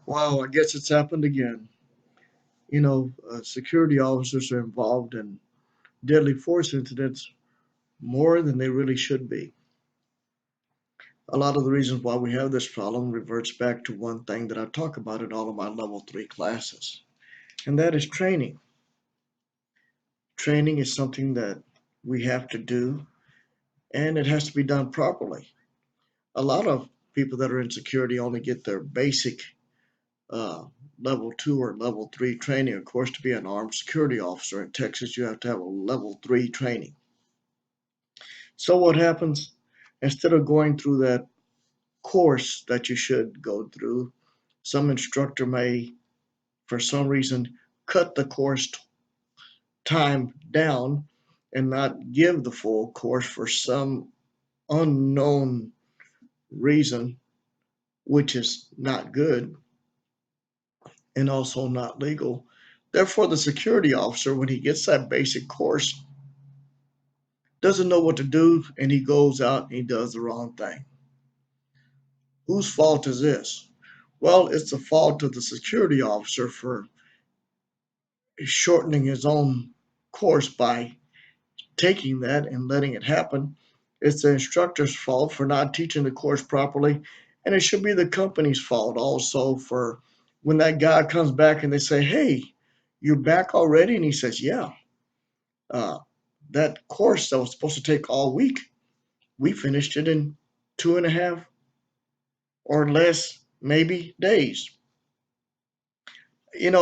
Wow, I guess it's happened again. Security officers are involved in deadly force incidents more than they really should be. A lot of the reasons why we have this problem reverts back to one thing that I talk about in all of my level 3 classes, and that is training. Training is something that we have to do, and it has to be done properly. A lot of people that are in security only get their basic uh, level 2 or level 3 training. Of course, to be an armed security officer in Texas, you have to have a level 3 training. So, what happens instead of going through that course that you should go through, some instructor may, for some reason, cut the course time down and not give the full course for some unknown reason, which is not good and also not legal. Therefore, the security officer, when he gets that basic course, doesn't know what to do and he goes out and he does the wrong thing. Whose fault is this? Well, it's the fault of the security officer for shortening his own course by taking that and letting it happen. It's the instructor's fault for not teaching the course properly, and it should be the company's fault also for when that guy comes back and they say, "Hey, you're back already?" And he says, "Yeah, uh, that course that was supposed to take all week, we finished it in 2.5 or less, maybe days."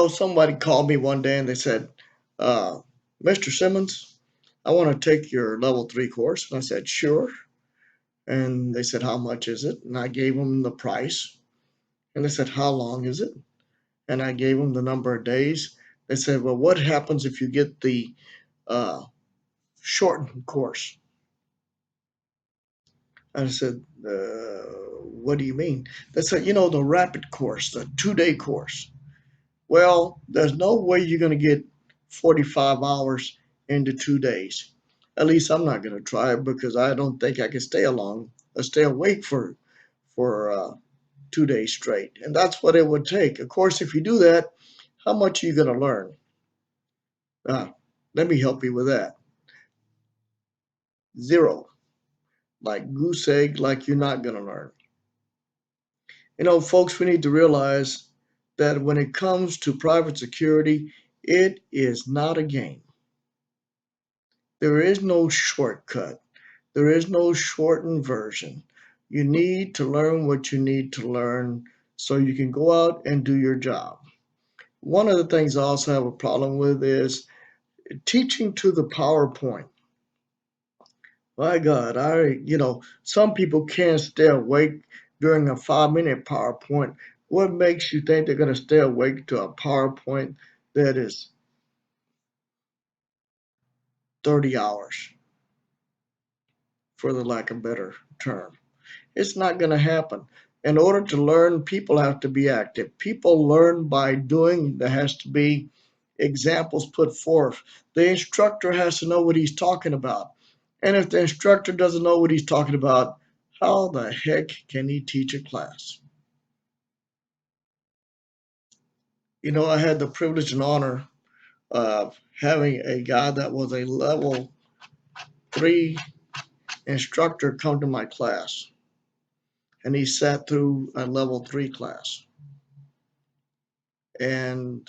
Somebody called me one day and they said, uh, "Mr. Simmons, I want to take your level 3 course." And I said, "Sure." And they said, "How much is it?" And I gave them the price. And they said, "How long is it?" And I gave them the number of days. They said, "Well, what happens if you get the uh, shortened course?" I said, "What do you mean?" They said, "The rapid course, the 2-day course." Well, there's no way you're going to get 45 hours into 2 days. At least I'm not going to try it because I don't think I can stay awake for 2 days straight. And that's what it would take. Of course, if you do that, how much are you going to learn? Uh, Let me help you with that. Zero. Like goose egg, like you're not going to learn. Folks, we need to realize that when it comes to private security, it is not a game. There is no shortcut. There is no shortened version. You need to learn what you need to learn so you can go out and do your job. One of the things I also have a problem with is teaching to the PowerPoint. My God, some people can't stay awake during a 5-minute PowerPoint. What makes you think they're going to stay awake to a PowerPoint that is 30 hours, for the lack of a better term? It's not going to happen. In order to learn, people have to be active. People learn by doing. There has to be examples put forth. The instructor has to know what he's talking about. And if the instructor doesn't know what he's talking about, how the heck can he teach a class? I had the privilege and honor of having a guy that was a level 3 instructor come to my class, and he sat through a level 3 class. And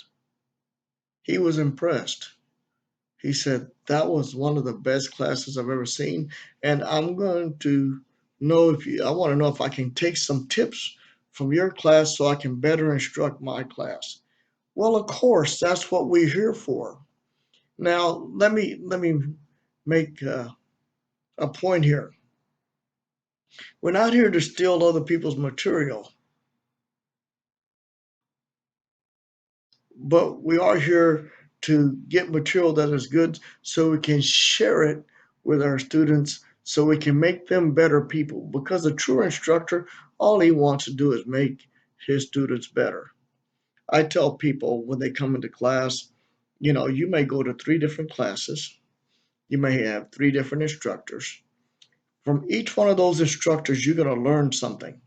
he was impressed. He said, "That was one of the best classes I've ever seen. And I'm going to I want to know if I can take some tips from your class so I can better instruct my class." Well, of course, that's what we're here for. Now, let me make a point here. We're not here to steal other people's material, but we are here to get material that is good so we can share it with our students so we can make them better people. Because a true instructor, all he wants to do is make his students better. I tell people when they come into class, you may go to 3 different classes, you may have 3 different instructors. From each one of those instructors, you're going to learn something.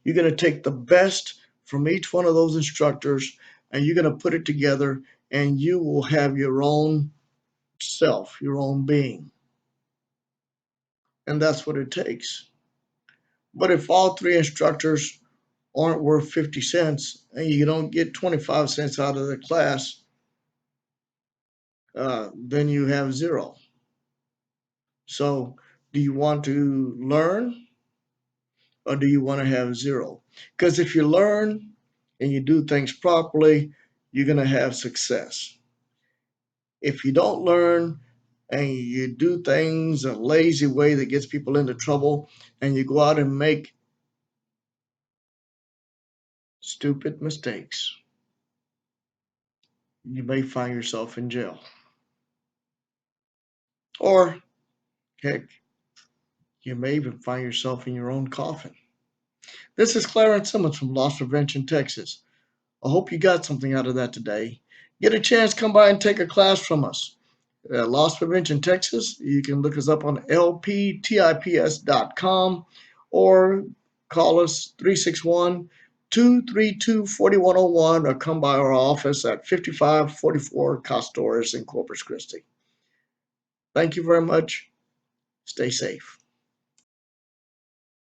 You're going to take the best from each one of those instructors, and you're going to put it together, and you will have your own self, your own being. And that's what it takes. But if all three instructors aren't worth 50 cents and you don't get 25 cents out of the class, then you have zero. So, do you want to learn or do you want to have zero? Because if you learn and you do things properly, you're going to have success. If you don't learn and you do things a lazy way that gets people into trouble and you go out and make stupid mistakes, you may find yourself in jail. Or, heck, you may even find yourself in your own coffin. This is Clarence Simmons from Loss Prevention, Texas. I hope you got something out of that today. Get a chance, come by and take a class from us. Loss Prevention, Texas. You can look us up on lptips.com or call us 361 232 4101 or come by our office at 5544 Costores in Corpus Christi. Thank you very much. Stay safe.